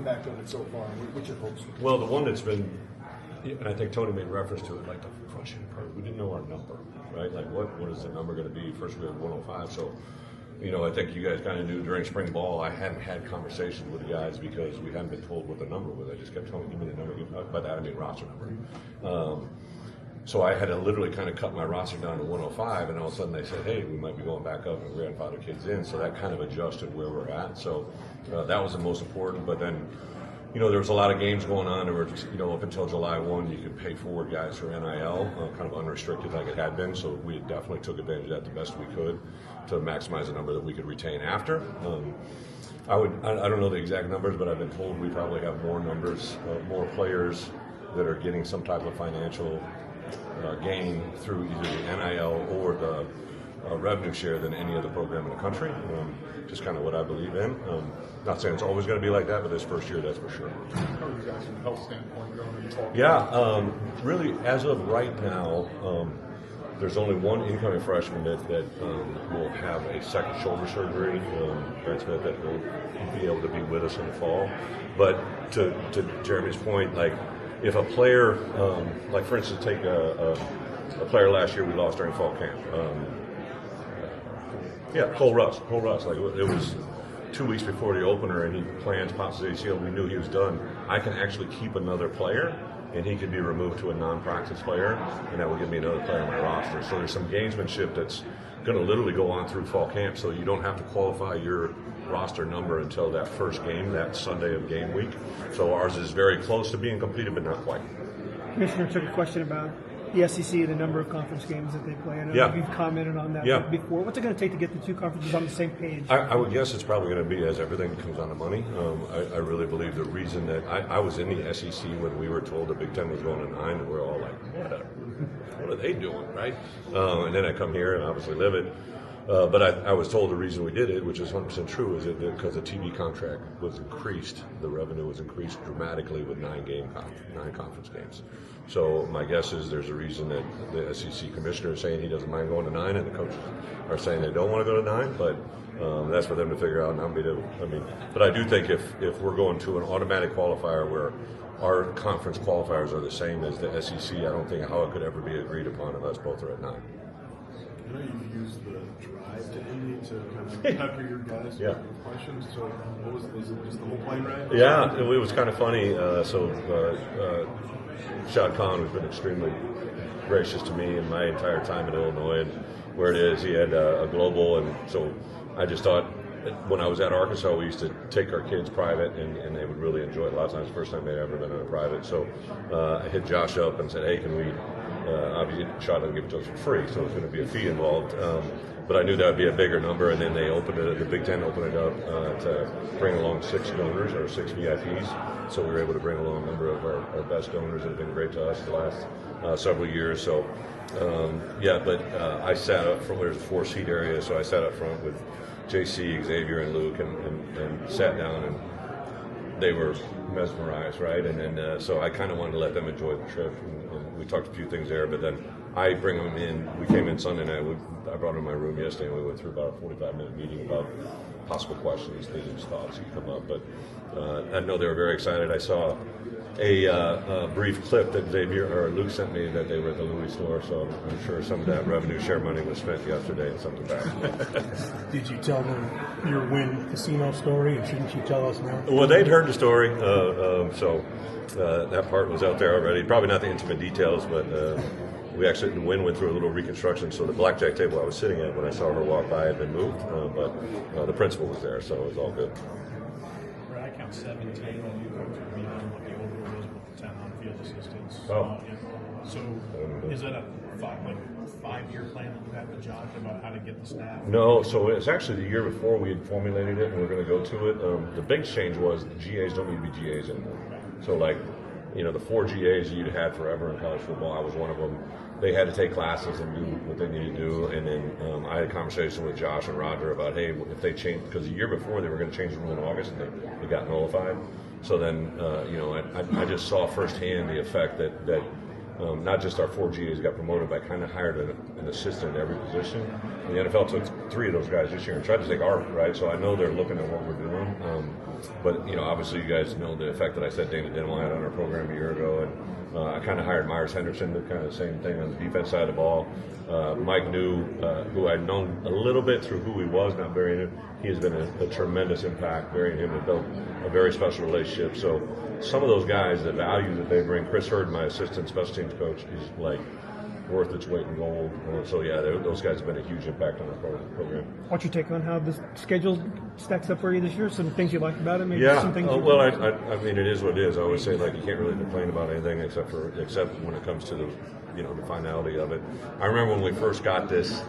impact of it so far? What's your hopes? Well, the one that's been, and I think Tony made reference to it, like the frustrating part, we didn't know our number, right? Like what is the number going to be? First we had 105, so I think you guys kind of knew during spring ball I hadn't had conversations with the guys because we hadn't been told what the number was. I just kept telling them, give me the number. By that I mean roster number. So I had to literally kind of cut my roster down to 105, and all of a sudden they said, hey, we might be going back up and grandfather kids in. So that kind of adjusted where we're at. So that was the most important. But then, there was a lot of games going on. There were, up until July 1, you could pay forward guys for NIL, kind of unrestricted like it had been. So we definitely took advantage of that the best we could to maximize the number that we could retain after. I don't know the exact numbers, but I've been told we probably have more players that are getting some type of financial gain through either the NIL or the revenue share than any other program in the country. Just kind of what I believe in. Not saying it's always going to be like that, but this first year, that's for sure. How are you guys from a health standpoint going into fall? Yeah, really, as of right now, there's only one incoming freshman that will have a second shoulder surgery. Bret that will be able to be with us in the fall. But to Jeremy's point, like if a player, like for instance, take a player last year we lost during fall camp. Cole Russ. Like it was 2 weeks before the opener, and he plans pops his ACL. We knew he was done. I can actually keep another player, and he could be removed to a non-practice player, and that will give me another player on my roster. So there's some gamesmanship that's going to literally go on through fall camp. So you don't have to qualify your roster number until that first game, that Sunday of game week. So ours is very close to being completed, but not quite. Commissioner took a question about the SEC, the number of conference games that they play. I don't know if you've commented on that before. What's it going to take to get the two conferences on the same page? I would guess it's probably going to be as everything comes down to money. I really believe the reason that I was in the SEC when we were told the Big Ten was going to 9, and we're all like, what are they doing, right? And then I come here and obviously live it. But I was told the reason we did it, which is 100% true, is because the TV contract was increased. The revenue was increased dramatically with 9 conference games. So my guess is there's a reason that the SEC commissioner is saying he doesn't mind going to 9, and the coaches are saying they don't want to go to 9. But that's for them to figure out. But I do think if we're going to an automatic qualifier where our conference qualifiers are the same as the SEC, I don't think how it could ever be agreed upon unless both are at 9. I know you've used the drive to Indy to kind of pepper your guys with questions. So what was it just the whole plane ride? Yeah, it was kind of funny. Shad Khan has been extremely gracious to me in my entire time in Illinois and where it is. He had a global, and so I just thought when I was at Arkansas, we used to take our kids private, and they would really enjoy it. A lot of times, the first time they'd ever been on a private. So I hit Josh up and said, hey, can we, obviously Shad doesn't give it to us for free, so there's going to be a fee involved. But I knew that would be a bigger number, and then they opened it. The Big Ten opened it up to bring along 6 donors or 6 VIPs. So we were able to bring along a number of our best donors that have been great to us the last several years. So I sat up front. There's a 4-seat area, so I sat up front with JC, Xavier, and Luke, and sat down, and they were mesmerized, right? And then so I kind of wanted to let them enjoy the trip, and we talked a few things there, but then I bring them in. We came in Sunday night. I brought them in my room yesterday, and we went through about a 45-minute meeting about possible questions, things, thoughts that come up. But I know they were very excited. I saw a brief clip that Xavier or Luke sent me that they were at the Louis store, so I'm sure some of that revenue share money was spent yesterday and something back. Did you tell them your Wynn casino story, and shouldn't you tell us now? Well, they'd heard the story, so that part was out there already. Probably not the intimate details, but we actually, Wynn went through a little reconstruction, so the blackjack table I was sitting at when I saw her walk by had been moved, but the principal was there, so it was all good. I count 17 when you coach at Bielema, what the overall was with the 10 on-field assistants. So is that a 5-year plan that you have with Josh about how to get the staff? No, so it's actually the year before we had formulated it, and we're going to go to it. The big change was the GAs don't need to be GAs anymore. So the 4 GAs you'd had forever in college football, I was one of them. They had to take classes and do what they needed to do, and then I had a conversation with Josh and Roger about, hey, if they change, because the year before they were going to change the rule in August, and they got nullified. So then, I just saw firsthand the effect that not just our 4 GAs got promoted, but I kind of hired an assistant at every position. And the NFL 3 of those guys this year and tried to take Art, right? So I know they're looking at what we're doing. But, you know, obviously you guys know the effect that I said Dana Denwall had on our program a year ago. And I kind of hired Myers Henderson, to kind of the same thing on the defense side of the ball. Mike New, who I'd known a little bit through who he was, not burying him. He has been a tremendous impact. Burying him and built a very special relationship. So some of those guys, the value that they bring, Chris Hurd, my assistant special teams coach, is like worth its weight in gold. So yeah, those guys have been a huge impact on our program. What's your take on how the schedule stacks up for you this year? Some things you like about it? Maybe yeah. Some things Well, I mean, it is what it is. I always say, like, you can't really complain about anything except when it comes to the, you know, the finality of it. I remember when we first got this,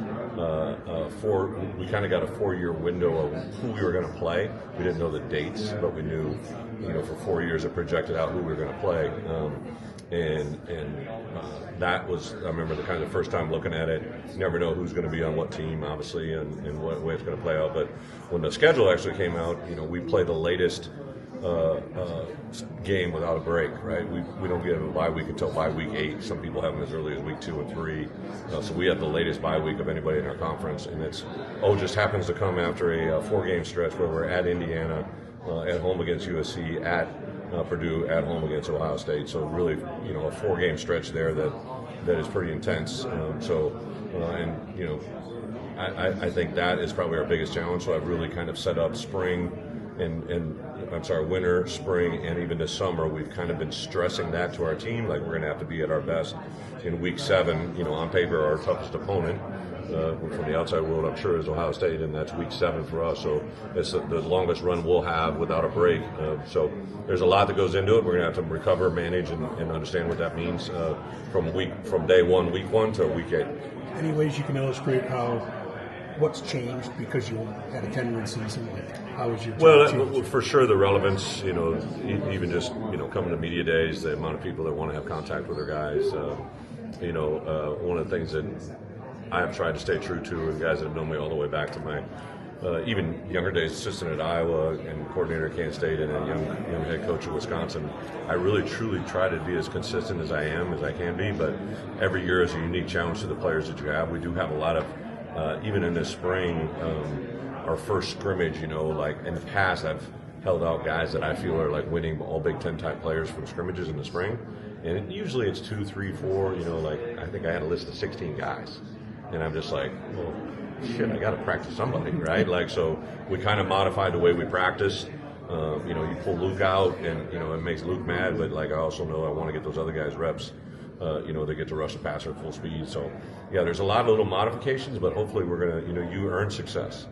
we kind of got a 4-year window of who we were going to play. We didn't know the dates, but we knew, you know, for 4 years it projected out who we were going to play. That was, I remember the kind of the first time looking at it. You never know who's going to be on what team, obviously, and what way it's going to play out. But when the schedule actually came out, you know, we play the latest game without a break, right? We don't get a bye week until bye week 8. Some people have them as early as week 2 and 3. So we have the latest bye week of anybody in our conference, and it's just happens to come after a 4-game stretch where we're at Indiana, at home against USC, at Purdue, at home against Ohio State. So really, you know, a 4-game stretch there that is pretty intense. And you know, I think that is probably our biggest challenge. So I've really kind of set up winter, spring, and even this summer. We've kind of been stressing that to our team. Like, we're going to have to be at our best in week 7. You know, on paper, our toughest opponent. From the outside world, I'm sure, is Ohio State, and that's week 7 for us. So it's the longest run we'll have without a break. So there's a lot that goes into it. We're going to have to recover, manage, and understand what that means from day 1, week 1 to week 8. Any ways you can illustrate what's changed because you had a 10-win season? How was your well, for sure, the relevance. You know, even just, you know, coming to media days, the amount of people that want to have contact with their guys. You know, one of the things that I have tried to stay true to, and guys that have known me all the way back to my even younger days, assistant at Iowa and coordinator at Kansas State, and a young head coach at Wisconsin. I really truly try to be as consistent as I can be, but every year is a unique challenge to the players that you have. We do have a lot of, even in this spring, our first scrimmage, you know, like in the past I've held out guys that I feel are like winning all Big Ten type players from scrimmages in the spring. And usually it's 2, 3, 4, you know, like I think I had a list of 16 guys. And I'm just like, well, shit, I got to practice somebody, right? Like, so we kind of modified the way we practice. You know, you pull Luke out, and, you know, it makes Luke mad, but, like, I also know I want to get those other guys reps, you know, they get to rush the passer at full speed. So, yeah, there's a lot of little modifications, but hopefully we're going to, you know, you earn success.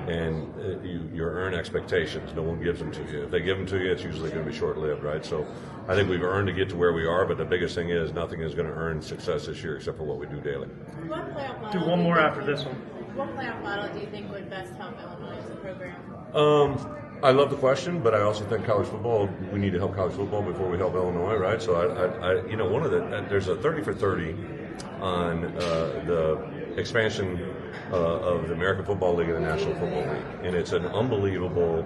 And you earn expectations. No one gives them to you. If they give them to you, it's usually going to be short-lived, right? So I think we've earned to get to where we are, but the biggest thing is nothing is going to earn success this year except for what we do daily. Do one more after this one. What playoff model do you think would best help Illinois as a program? I love the question, but I also think college football, we need to help college football before we help Illinois, right? So I you know, there's a 30 for 30 on the expansion of the American Football League and the National Football League, and it's an unbelievable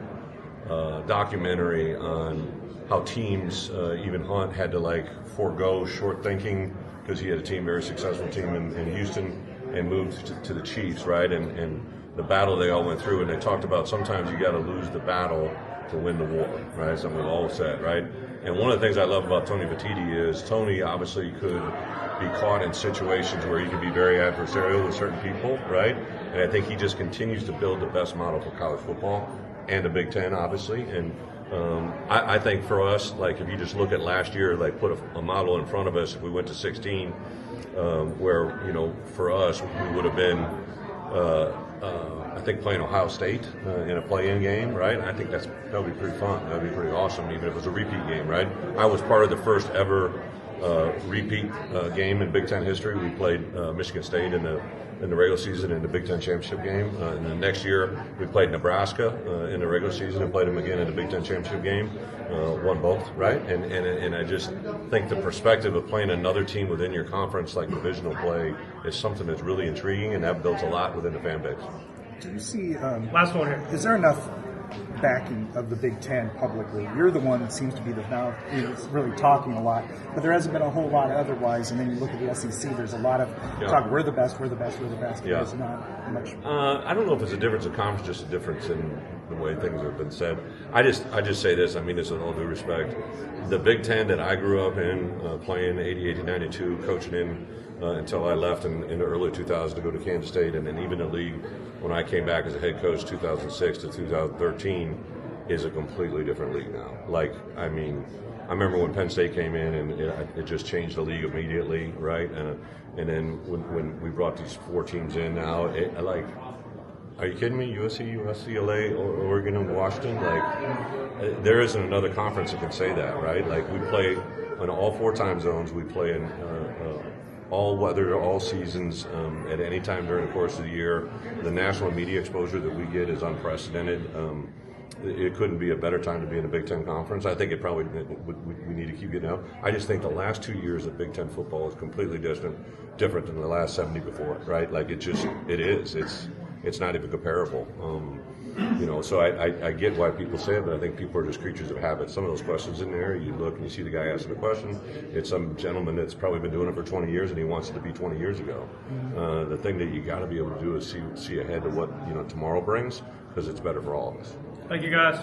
documentary on how teams, even Hunt had to like forego short thinking because he had a team, very successful team in Houston, and moved to the Chiefs, right? And the battle they all went through, and they talked about sometimes you got to lose the battle to win the war, right? Something we've all said, right? And one of the things I love about Tony Vetiti is Tony obviously could be caught in situations where he could be very adversarial with certain people, right? And I think he just continues to build the best model for college football and the Big Ten, obviously. And I think for us, like if you just look at last year, like put a model in front of us, if we went to 16, where, you know, for us, we would have been, I think, playing Ohio State in a play-in game, right? I think that would be pretty fun. That would be pretty awesome, even if it was a repeat game, right? I was part of the first ever repeat game in Big Ten history. We played Michigan State in the regular season in the Big Ten championship game. And the next year, we played Nebraska in the regular season and played them again in the Big Ten championship game. Won both, right? And I just think the perspective of playing another team within your conference, like divisional play, is something that's really intriguing, and that builds a lot within the fan base. Do you see? Last one here. Is there enough backing of the Big Ten publicly. You're the one that seems to be the now really talking a lot, but there hasn't been a whole lot otherwise. And then you look at the SEC, there's a lot of talk, we're the best, we're the best, we're the best. Yeah. There's not much. I don't know if it's a difference of conference, just a difference in the way things have been said. I just say this, I mean this with all due respect. The Big Ten that I grew up in, playing 88 to 92, coaching in until I left in the early 2000s to go to Kansas State, and then even the league when I came back as a head coach 2006 to 2013 is a completely different league now. Like, I mean, I remember when Penn State came in and it just changed the league immediately, right? And then when we brought these 4 teams in now, are you kidding me? USC, UCLA, Oregon, and Washington? Like, there isn't another conference that can say that, right? Like, we play in all 4 time zones. We play in all weather, all seasons, at any time during the course of the year. The national media exposure that we get is unprecedented. It couldn't be a better time to be in a Big Ten conference. I think it probably we need to keep getting out. I just think the last 2 years of Big Ten football is completely different than the last 70 before, right? Like, it is. It's not even comparable. So I get why people say it, but I think people are just creatures of habit. Some of those questions in there, you look and you see the guy asking the question. It's some gentleman that's probably been doing it for 20 years and he wants it to be 20 years ago. The thing that you got to be able to do is see ahead to what tomorrow brings, because it's better for all of us. Thank you, guys.